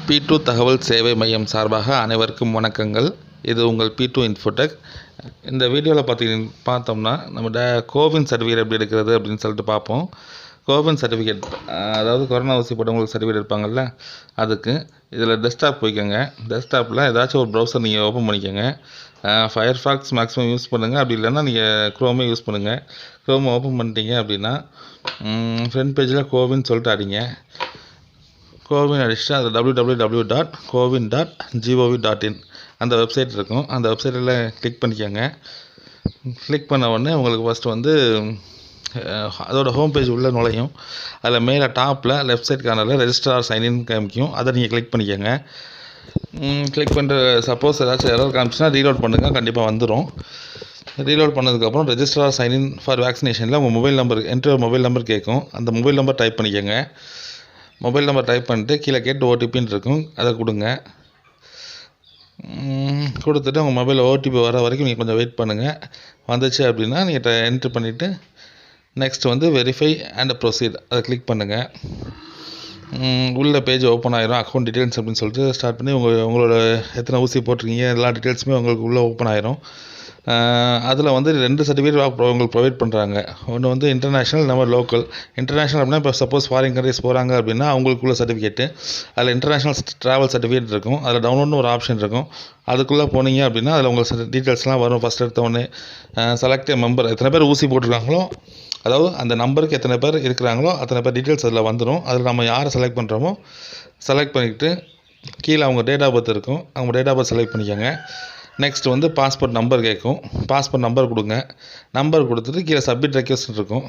P2 தகவல் சேவை மையம் சார்பாக அனைவருக்கும் வணக்கங்கள். இது உங்கள் P2 இன்ஃபோடெக். இந்த வீடியோவில் பார்த்தோம்னா நம்ம கோவின் சர்டிஃபிகேட் எப்படி எடுக்கிறது அப்படின்னு சொல்லிட்டு பார்ப்போம். கோவின் சர்டிஃபிகேட், அதாவது கொரோனா ஊசி போட்டவங்களுக்கு சர்டிஃபிகேட் எடுப்பாங்கள்ல, அதுக்கு இதில் டெஸ்க்டாப் போய்க்கோங்க. டெஸ்க்டாப்பில் ஏதாச்சும் ஒரு ப்ரௌசர் நீங்கள் ஓப்பன் பண்ணிக்கோங்க. ஃபயர்ஃபாக்ஸ் மேக்ஸிமம் யூஸ் பண்ணுங்கள், அப்படி இல்லைன்னா நீங்கள் க்ரோமே யூஸ் பண்ணுங்கள். க்ரோமை ஓப்பன் பண்ணிட்டீங்க அப்படின்னா ஃப்ரண்ட் பேஜில் கோவின் சொல்லிட்டு அடிங்க. கோவின் அடிச்சுட்டு அது www.cowin.gov.in அந்த வெப்சைட் இருக்கும். அந்த வெப்சைட்டில் கிளிக் பண்ணிக்கோங்க. கிளிக் பண்ண உடனே உங்களுக்கு ஃபஸ்ட்டு வந்து அதோட ஹோம் பேஜ் உள்ளே நுழையும். அதில் மேலே டாப்பில் லெஃப்ட் சைட் கார்னரில் ரெஜிஸ்டர் ஆர் சைன்இன் காமிக்கும். அதை நீங்கள் கிளிக் பண்ணிக்கோங்க. கிளிக் பண்ணிட்டு சப்போஸ் ஏதாச்சும் எரர் காமிச்சுன்னா ரீலோட் பண்ணுங்கள், கண்டிப்பாக வந்துடும். ரீலோட் பண்ணதுக்கப்புறம் ரெஜிஸ்டர் ஆர் சைன்இன் ஃபார் வேக்சினேஷனில் உங்கள் மொபைல் நம்பர் மொபைல் நம்பர் கேட்கும். அந்த மொபைல் நம்பர் டைப் பண்ணிக்கோங்க. மொபைல் நம்பர் டைப் பண்ணிட்டு கீழே கேட்டு ஓடிபின்னு இருக்கும், அதை கொடுங்க. கொடுத்துட்டு உங்கள் மொபைலில் ஓடிபி வர வரைக்கும் நீங்கள் கொஞ்சம் வெயிட் பண்ணுங்கள். வந்துச்சு அப்படின்னா நீங்கள் என்ட்ரு பண்ணிவிட்டு நெக்ஸ்ட் வந்து வெரிஃபை அண்ட் ப்ரொசீட் அதை கிளிக் பண்ணுங்கள். உள்ள பேஜ் ஓப்பன் ஆயிரும். அக்கௌண்ட் டீட்டெயில்ஸ் அப்படின்னு சொல்லிட்டு ஸ்டார்ட் பண்ணி உங்களோட எத்தனை ஊசி போட்டிருக்கீங்க எல்லா டீட்டெயில்ஸுமே உங்களுக்கு உள்ளே ஓப்பன் ஆயிரும். அதில் வந்து 2 சர்டிஃபிகேட் உங்களுக்கு ப்ரொவைட் பண்ணுறாங்க. ஒன்று வந்து இன்டர்நேஷ்னல், நம்ம லோக்கல். இன்டர்நேஷ்னல் அப்படின்னா இப்போ சப்போஸ் ஃபாரின் கண்ட்ரிஸ் போகிறாங்க அப்படின்னா அவங்களுக்குள்ள சர்டிஃபிகேட்டு. அதில் இன்டர்நேஷ்னல் ட்ராவல் சர்டிஃபிகேட் இருக்கும். அதில் டவுன்லோட்னு ஒரு ஆப்ஷன் இருக்கும். அதுக்குள்ளே போனீங்க அப்படின்னா அதில் உங்கள் டீட்டெயில்ஸ்லாம் வரும். ஃபஸ்ட் எடுத்தோடனே செலக்ட் மெம்பர், எத்தனை பேர் ஊசி போட்டிருக்காங்களோ, அதாவது அந்த நம்பருக்கு எத்தனை பேர் இருக்கிறாங்களோ அத்தனை பேர் டீட்டெயில்ஸ் அதில் வந்துடும். அதில் நம்ம யாரை செலக்ட் பண்ணுறோமோ செலக்ட் பண்ணிக்கிட்டு கீழே அவங்க டேட் ஆஃப் பர்த் இருக்கும், அவங்க டேட் ஆஃப் பர்த் செலக்ட் பண்ணிக்கோங்க. நெக்ஸ்ட் வந்து பாஸ்போர்ட் நம்பர் கேட்கும். பாஸ்போர்ட் நம்பர் கொடுங்க. நம்பர் கொடுத்துட்டு கீழே சப்மிட் ரெக்வஸ்ட் இருக்கும்.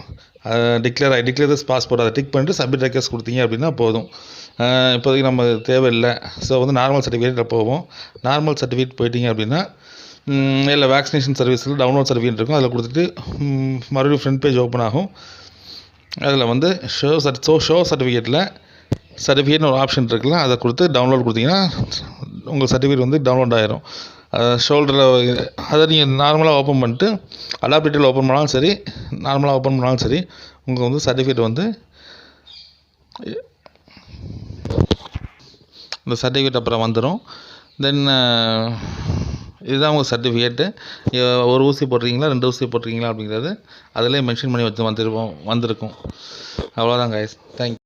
டிக்ளேர் திஸ் பாஸ்போர்ட் அதை டிக் பண்ணிட்டு சப்மிட் ரெக்வஸ்ட் கொடுத்தீங்க அப்படின்னா போதும். இப்போதைக்கு நம்ம தேவையில்லை. ஸோ வந்து நார்மல் சர்டிஃபிகேட்டில் போவோம். நார்மல் சர்டிஃபிகேட் போயிட்டீங்க அப்படின்னா இல்லை வேக்சினேஷன் சர்வீஸில் டவுன்லோட் சர்டிஃபிகேட் இருக்கும். அதில் கொடுத்துட்டு மறுபடியும் ஃப்ரண்ட் பேஜ் ஓப்பன் ஆகும். அதில் வந்து ஷோ சர்டிஃபிகேட்னு ஒரு ஆப்ஷன் இருக்குல்ல, அதை கொடுத்து டவுன்லோட் கொடுத்தீங்கன்னா உங்கள் சர்டிஃபிகேட் வந்து டவுன்லோட் ஆகிரும். ஷோல்டரில் அதை நீங்கள் நார்மலாக ஓப்பன் பண்ணிட்டு அடாப்டேட்டில் ஓப்பன் பண்ணாலும் சரி, நார்மலாக ஓப்பன் பண்ணாலும் சரி, உங்களுக்கு வந்து சர்டிஃபிகேட் வந்து இந்த சர்டிஃபிகேட் அப்புறம் வந்துடும். தென் இதுதான் உங்கள் சர்டிஃபிகேட்டு. ஒரு ஊசி போட்டிருக்கீங்களா 2 ஊசி போட்டிருக்கீங்களா அப்படிங்கிறது அதிலே மென்ஷன் பண்ணி வந்திருக்கும். அவ்வளோதான் கைஸ். தேங்க்யூ.